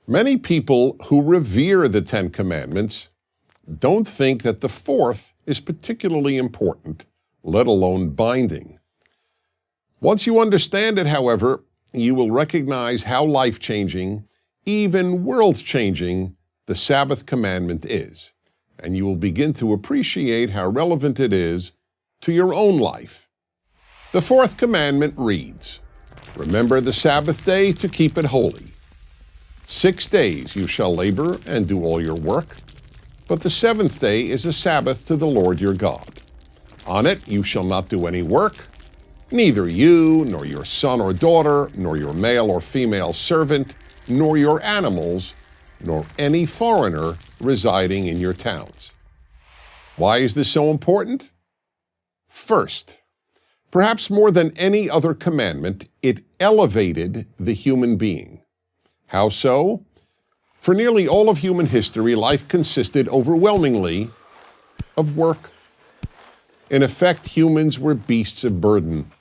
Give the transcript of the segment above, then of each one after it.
Many people who revere the Ten Commandments don't think that the fourth is particularly important, let alone binding. Once you understand it, however, you will recognize how life-changing, even world-changing, the Sabbath commandment is, and you will begin to appreciate how relevant it is to your own life. The fourth commandment reads, "Remember the Sabbath day to keep it holy. 6 days you shall labor and do all your work, but the seventh day is a Sabbath to the Lord your God. On it you shall not do any work, neither you, nor your son or daughter, nor your male or female servant, nor your animals, nor any foreigner residing in your towns." Why is this so important? First, perhaps more than any other commandment, it elevated the human being. How so? For nearly all of human history, life consisted overwhelmingly of work. In effect, humans were beasts of burden.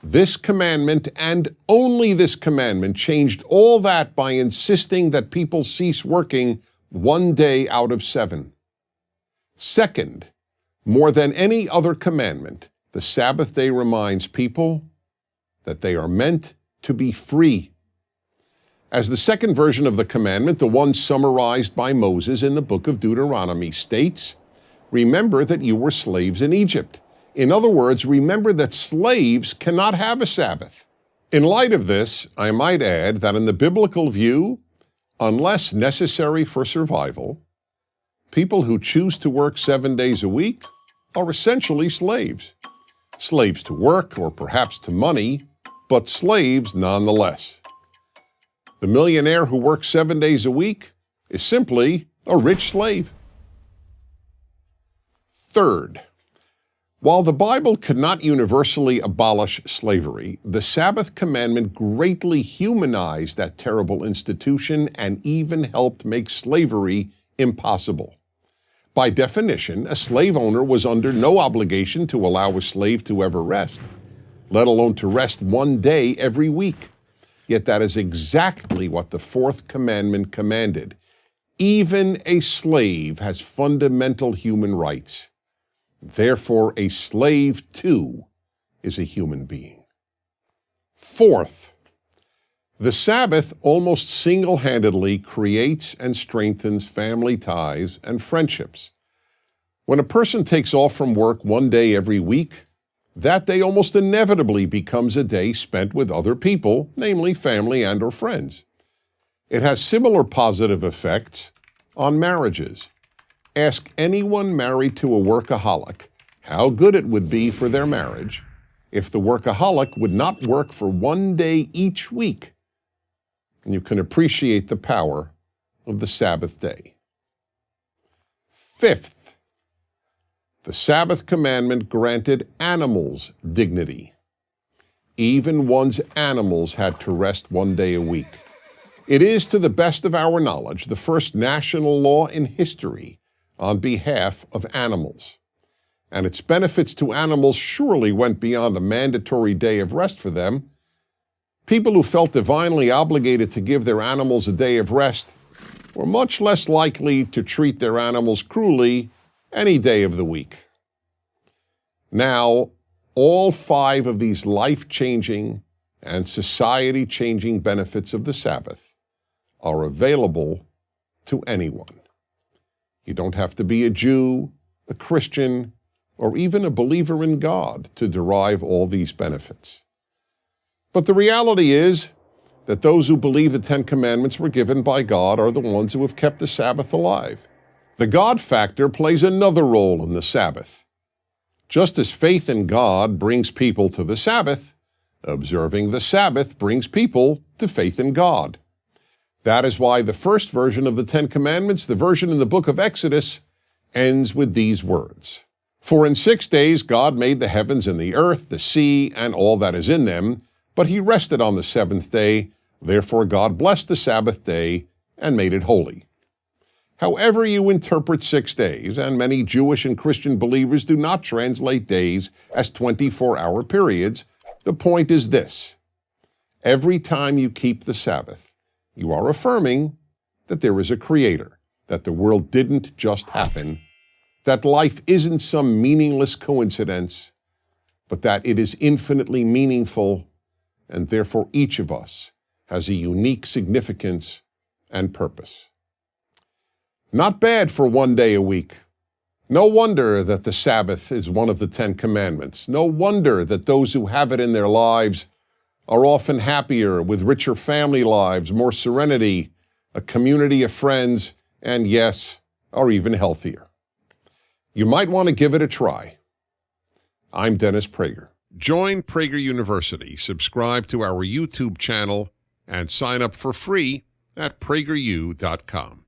This commandment, and only this commandment, changed all that by insisting that people cease working 1 day out of 7. Second, more than any other commandment, the Sabbath day reminds people that they are meant to be free. As the second version of the commandment, the one summarized by Moses in the book of Deuteronomy, states, "Remember that you were slaves in Egypt." In other words, remember that slaves cannot have a Sabbath. In light of this, I might add that in the biblical view, unless necessary for survival, people who choose to work 7 days a week are essentially slaves. Slaves to work, or perhaps to money, but slaves nonetheless. The millionaire who works 7 days a week is simply a rich slave. Third, while the Bible could not universally abolish slavery, the Sabbath commandment greatly humanized that terrible institution and even helped make slavery impossible. By definition, a slave owner was under no obligation to allow a slave to ever rest, let alone to rest 1 day every week. Yet that is exactly what the fourth commandment commanded. Even a slave has fundamental human rights. Therefore, a slave, too, is a human being. Fourth, the Sabbath almost single-handedly creates and strengthens family ties and friendships. When a person takes off from work 1 day every week, that day almost inevitably becomes a day spent with other people, namely family and or friends. It has similar positive effects on marriages. Ask anyone married to a workaholic how good it would be for their marriage if the workaholic would not work for 1 day each week. And you can appreciate the power of the Sabbath day. Fifth, the Sabbath commandment granted animals dignity. Even one's animals had to rest 1 day a week. It is, to the best of our knowledge, the first national law in history on behalf of animals. And its benefits to animals surely went beyond a mandatory day of rest for them. People who felt divinely obligated to give their animals a day of rest were much less likely to treat their animals cruelly any day of the week. Now, all 5 of these life-changing and society-changing benefits of the Sabbath are available to anyone. You don't have to be a Jew, a Christian, or even a believer in God to derive all these benefits. But the reality is that those who believe the 10 Commandments were given by God are the ones who have kept the Sabbath alive. The God factor plays another role in the Sabbath. Just as faith in God brings people to the Sabbath, observing the Sabbath brings people to faith in God. That is why the first version of the 10 Commandments, the version in the book of Exodus, ends with these words. "For in 6 days God made the heavens and the earth, the sea, and all that is in them, but he rested on the seventh day. Therefore God blessed the Sabbath day and made it holy." However you interpret 6 days, and many Jewish and Christian believers do not translate days as 24-hour periods, the point is this. Every time you keep the Sabbath, you are affirming that there is a creator, that the world didn't just happen, that life isn't some meaningless coincidence, but that it is infinitely meaningful, and therefore each of us has a unique significance and purpose. Not bad for one day a week. No wonder that the Sabbath is one of the 10 Commandments. No wonder that those who have it in their lives are often happier, with richer family lives, more serenity, a community of friends, and yes, are even healthier. You might want to give it a try. I'm Dennis Prager. Join Prager University, subscribe to our YouTube channel, and sign up for free at prageru.com.